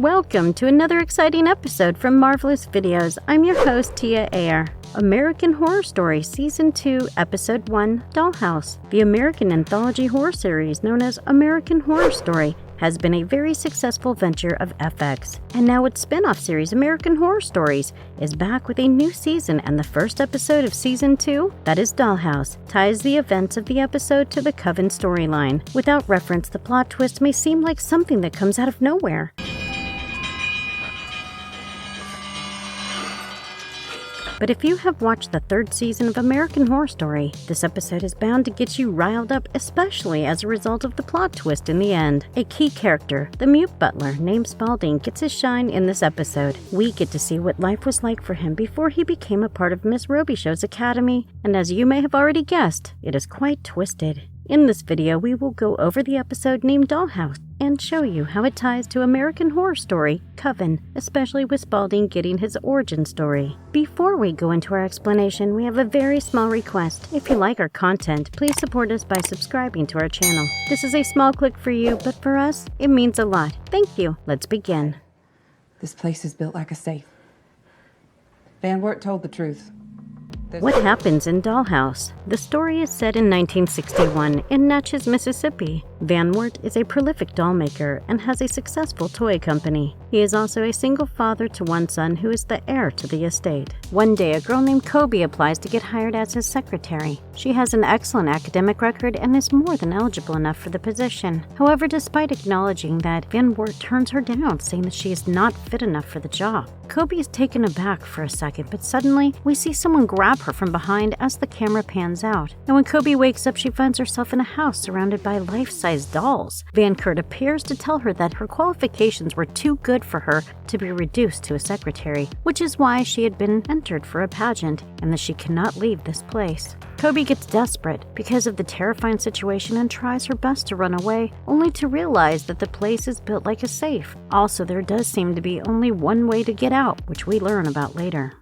Welcome to another exciting episode from Marvelous Videos. I'm your host, Tia Ayer. American Horror Story Season 2, Episode 1, Dollhouse. The American anthology horror series known as American Horror Story has been a very successful venture of FX. And now its spin-off series, American Horror Stories, is back with a new season, and the first episode of Season 2, that is Dollhouse, ties the events of the episode to the Coven storyline. Without reference, the plot twist may seem like something that comes out of nowhere. But if you have watched the third season of American Horror Story, this episode is bound to get you riled up, especially as a result of the plot twist in the end. A key character, the mute butler named Spalding, gets his shine in this episode. We get to see what life was like for him before he became a part of Miss Robichaux's academy, and as you may have already guessed, it is quite twisted. In this video, we will go over the episode named Dollhouse and show you how it ties to American Horror Story, Coven, especially with Spalding getting his origin story. Before we go into our explanation, we have a very small request. If you like our content, please support us by subscribing to our channel. This is a small click for you, but for us, it means a lot. Thank you. Let's begin. This place is built like a safe. Van Wert told the truth. What happens in Dollhouse? The story is set in 1961 in Natchez, Mississippi. Van Wert is a prolific doll maker and has a successful toy company. He is also a single father to one son who is the heir to the estate. One day, a girl named Kobe applies to get hired as his secretary. She has an excellent academic record and is more than eligible enough for the position. However, despite acknowledging that, Van Wert turns her down, saying that she is not fit enough for the job. Kobe is taken aback for a second, but suddenly, we see someone grab her from behind as the camera pans out. And when Kobe wakes up, she finds herself in a house surrounded by life-size dolls. Van Wert appears to tell her that her qualifications were too good for her to be reduced to a secretary, which is why she had been entered for a pageant and that she cannot leave this place. Kobe gets desperate because of the terrifying situation and tries her best to run away, only to realize that the place is built like a safe. Also, there does seem to be only one way to get out, which we learn about later.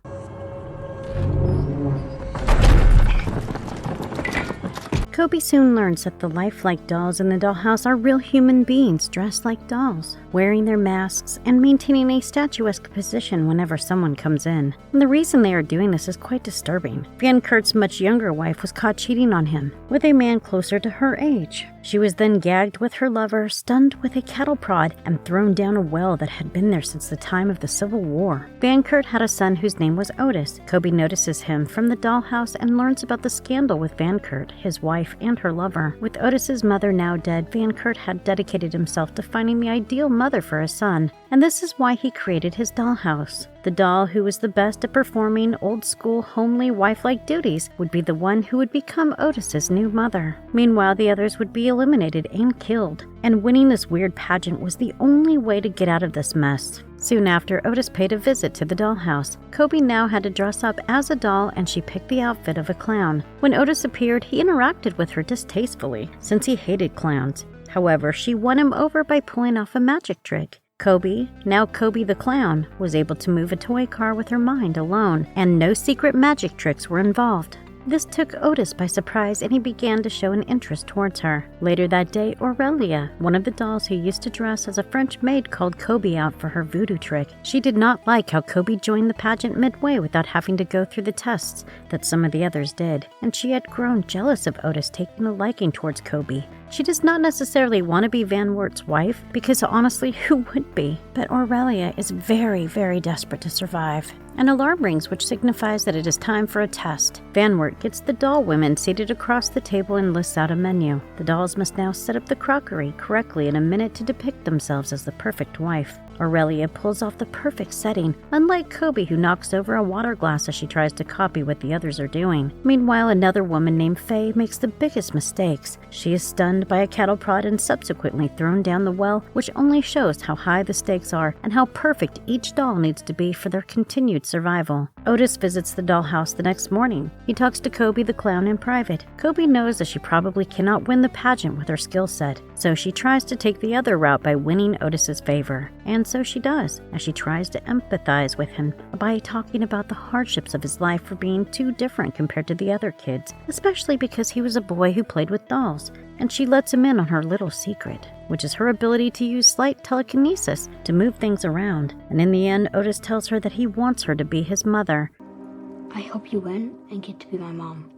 Kobe soon learns that the lifelike dolls in the dollhouse are real human beings dressed like dolls, wearing their masks and maintaining a statuesque position whenever someone comes in. And the reason they are doing this is quite disturbing. Van Wert's much younger wife was caught cheating on him with a man closer to her age. She was then gagged with her lover, stunned with a cattle prod, and thrown down a well that had been there since the time of the Civil War. Van Wert had a son whose name was Otis. Kobe notices him from the dollhouse and learns about the scandal with Van Wert, his wife, and her lover. With Otis's mother now dead, Van Wert had dedicated himself to finding the ideal mother for his son, and this is why he created his dollhouse. The doll who was the best at performing old-school, homely, wife-like duties would be the one who would become Otis's new mother. Meanwhile, the others would be eliminated and killed, and winning this weird pageant was the only way to get out of this mess. Soon after, Otis paid a visit to the dollhouse. Kobe now had to dress up as a doll, and she picked the outfit of a clown. When Otis appeared, he interacted with her distastefully, since he hated clowns. However, she won him over by pulling off a magic trick. Kobe, now Kobe the Clown, was able to move a toy car with her mind alone, and no secret magic tricks were involved. This took Otis by surprise, and he began to show an interest towards her. Later that day, Aurelia, one of the dolls who used to dress as a French maid, called Kobe out for her voodoo trick. She did not like how Kobe joined the pageant midway without having to go through the tests that some of the others did, and she had grown jealous of Otis taking a liking towards Kobe. She does not necessarily want to be Van Wert's wife, because honestly, who would be? But Aurelia is very, very desperate to survive. An alarm rings, which signifies that it is time for a test. Van Wert gets the doll women seated across the table and lists out a menu. The dolls must now set up the crockery correctly in a minute to depict themselves as the perfect wife. Aurelia pulls off the perfect setting, unlike Kobe, who knocks over a water glass as she tries to copy what the others are doing. Meanwhile, another woman named Faye makes the biggest mistakes. She is stunned by a cattle prod and subsequently thrown down the well, which only shows how high the stakes are and how perfect each doll needs to be for their continued survival. Otis visits the dollhouse the next morning. He talks to Kobe the Clown in private. Kobe knows that she probably cannot win the pageant with her skill set, so she tries to take the other route by winning Otis's favor. And so she does, as she tries to empathize with him by talking about the hardships of his life for being too different compared to the other kids, especially because he was a boy who played with dolls. and she lets him in on her little secret, which is her ability to use slight telekinesis to move things around. And in the end, Otis tells her that he wants her to be his mother. I hope you win and get to be my mom.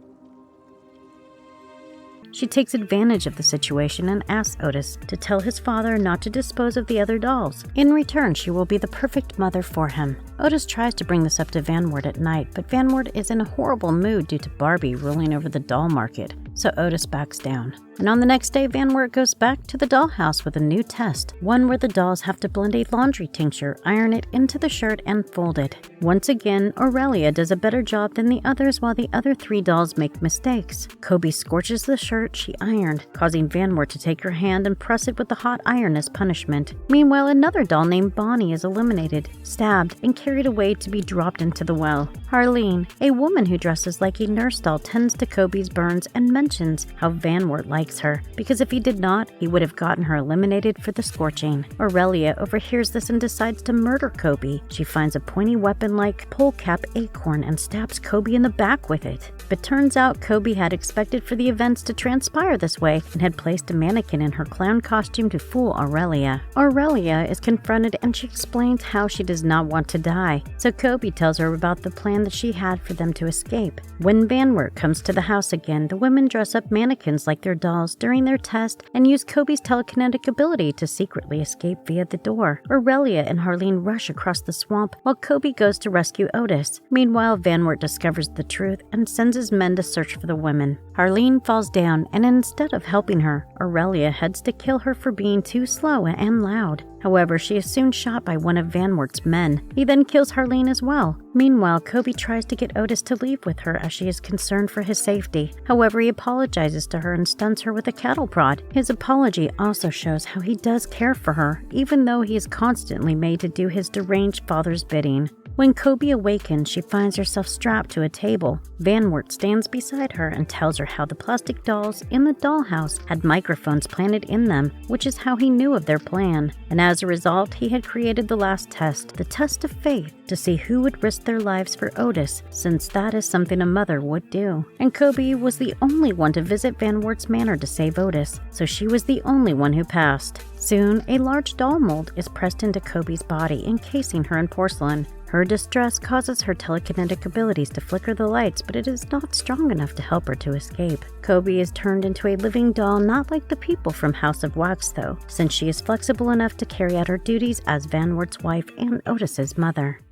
She takes advantage of the situation and asks Otis to tell his father not to dispose of the other dolls. In return, she will be the perfect mother for him. Otis tries to bring this up to Van Wert at night, but Van Wert is in a horrible mood due to Barbie ruling over the doll market, so Otis backs down. And on the next day, Van Wert goes back to the dollhouse with a new test, one where the dolls have to blend a laundry tincture, iron it into the shirt, and fold it. Once again, Aurelia does a better job than the others while the other 3 dolls make mistakes. Kobe scorches the shirt she ironed, causing Van Wert to take her hand and press it with the hot iron as punishment. Meanwhile, another doll named Bonnie is eliminated, stabbed, and carried away to be dropped into the well. Harleen, a woman who dresses like a nurse doll, tends to Kobe's burns and mentions how Van Wert likes her, because if he did not, he would have gotten her eliminated for the scorching. Aurelia overhears this and decides to murder Kobe. She finds a pointy weapon-like polecat acorn and stabs Kobe in the back with it. But turns out Kobe had expected for the events to transpire this way and had placed a mannequin in her clown costume to fool Aurelia. Aurelia is confronted and she explains how she does not want to die, so Kobe tells her about the plan that she had for them to escape. When Van Wert comes to the house again, the women dress up mannequins like their dolls during their test and use Kobe's telekinetic ability to secretly escape via the door. Aurelia and Harleen rush across the swamp while Kobe goes to rescue Otis. Meanwhile, Van Wert discovers the truth and sends his men to search for the women. Harleen falls down, and instead of helping her, Aurelia heads to kill her for being too slow and loud. However, she is soon shot by one of Van Wert's men. He then kills Harleen as well. Meanwhile, Kobe tries to get Otis to leave with her as she is concerned for his safety. However, he apologizes to her and stuns her with a cattle prod. His apology also shows how he does care for her, even though he is constantly made to do his deranged father's bidding. When Kobe awakens, she finds herself strapped to a table. Van Wert stands beside her and tells her how the plastic dolls in the dollhouse had microphones planted in them, which is how he knew of their plan. And as a result, he had created the last test, the test of faith, to see who would risk their lives for Otis, since that is something a mother would do. And Kobe was the only one to visit Van Wert's manor to save Otis, so she was the only one who passed. Soon, a large doll mold is pressed into Kobe's body, encasing her in porcelain. Her distress causes her telekinetic abilities to flicker the lights, but it is not strong enough to help her to escape. Kobe is turned into a living doll, not like the people from House of Wax though, since she is flexible enough to carry out her duties as Van Wert's wife and Otis's mother.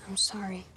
I'm sorry.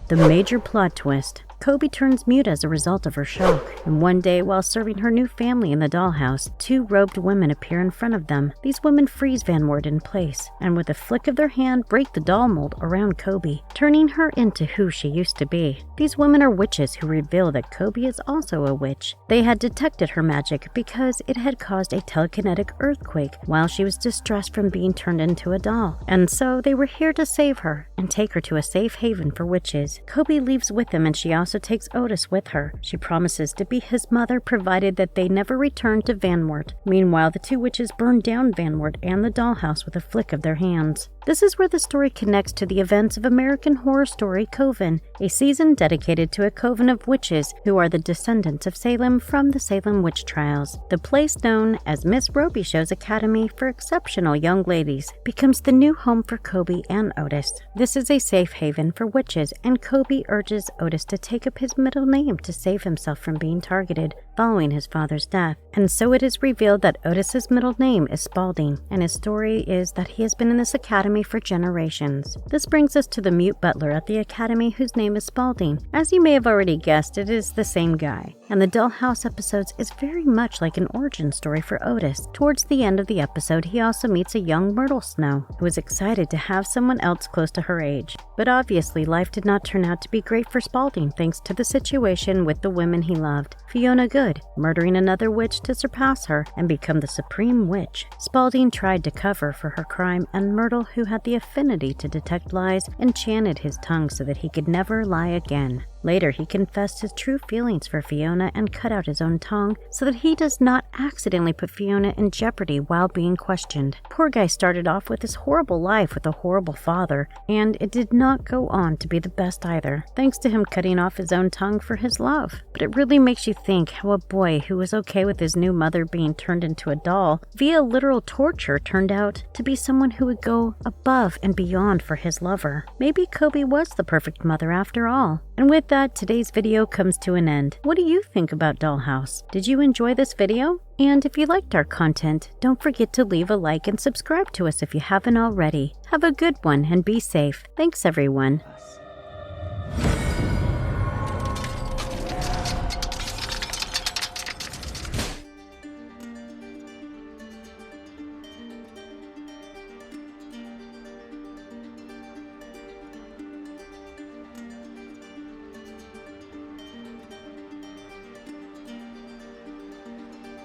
The major plot twist. Kobe turns mute as a result of her shock, and one day while serving her new family in the dollhouse, 2 robed women appear in front of them. These women freeze Van Wert in place, and with a flick of their hand break the doll mold around Kobe, turning her into who she used to be. These women are witches who reveal that Kobe is also a witch. They had detected her magic because it had caused a telekinetic earthquake while she was distressed from being turned into a doll, and so they were here to save her and take her to a safe haven for witches. Kobe leaves with them, and she also takes Otis with her. She promises to be his mother provided that they never return to Van Wert. Meanwhile, the 2 witches burn down Van Wert and the dollhouse with a flick of their hands. This is where the story connects to the events of American Horror Story Coven, a season dedicated to a coven of witches who are the descendants of Salem from the Salem witch trials. The place known as Miss Robichaux's Academy for Exceptional Young Ladies becomes the new home for Kobe and Otis. This is a safe haven for witches, and Kobe urges Otis to take up his middle name to save himself from being targeted following his father's death. And so it is revealed that Otis's middle name is Spalding, and his story is that he has been in this academy for generations. This brings us to the mute butler at the academy whose name is Spalding. As you may have already guessed, it is the same guy. And the Dollhouse episodes is very much like an origin story for Otis. Towards the end of the episode, he also meets a young Myrtle Snow, who is excited to have someone else close to her age. But obviously, life did not turn out to be great for Spalding thanks to the situation with the women he loved. Fiona Good, murdering another witch to surpass her and become the supreme witch. Spalding tried to cover for her crime, and Myrtle, who had the affinity to detect lies, enchanted his tongue so that he could never lie again. Later, he confessed his true feelings for Fiona and cut out his own tongue so that he does not accidentally put Fiona in jeopardy while being questioned. Poor guy started off with his horrible life with a horrible father, and it did not go on to be the best either, thanks to him cutting off his own tongue for his love. But it really makes you think how a boy who was okay with his new mother being turned into a doll via literal torture turned out to be someone who would go above and beyond for his lover. Maybe Kobe was the perfect mother after all. And with that, today's video comes to an end. What do you think about Dollhouse? Did you enjoy this video? And if you liked our content, don't forget to leave a like and subscribe to us if you haven't already. Have a good one and be safe. Thanks everyone.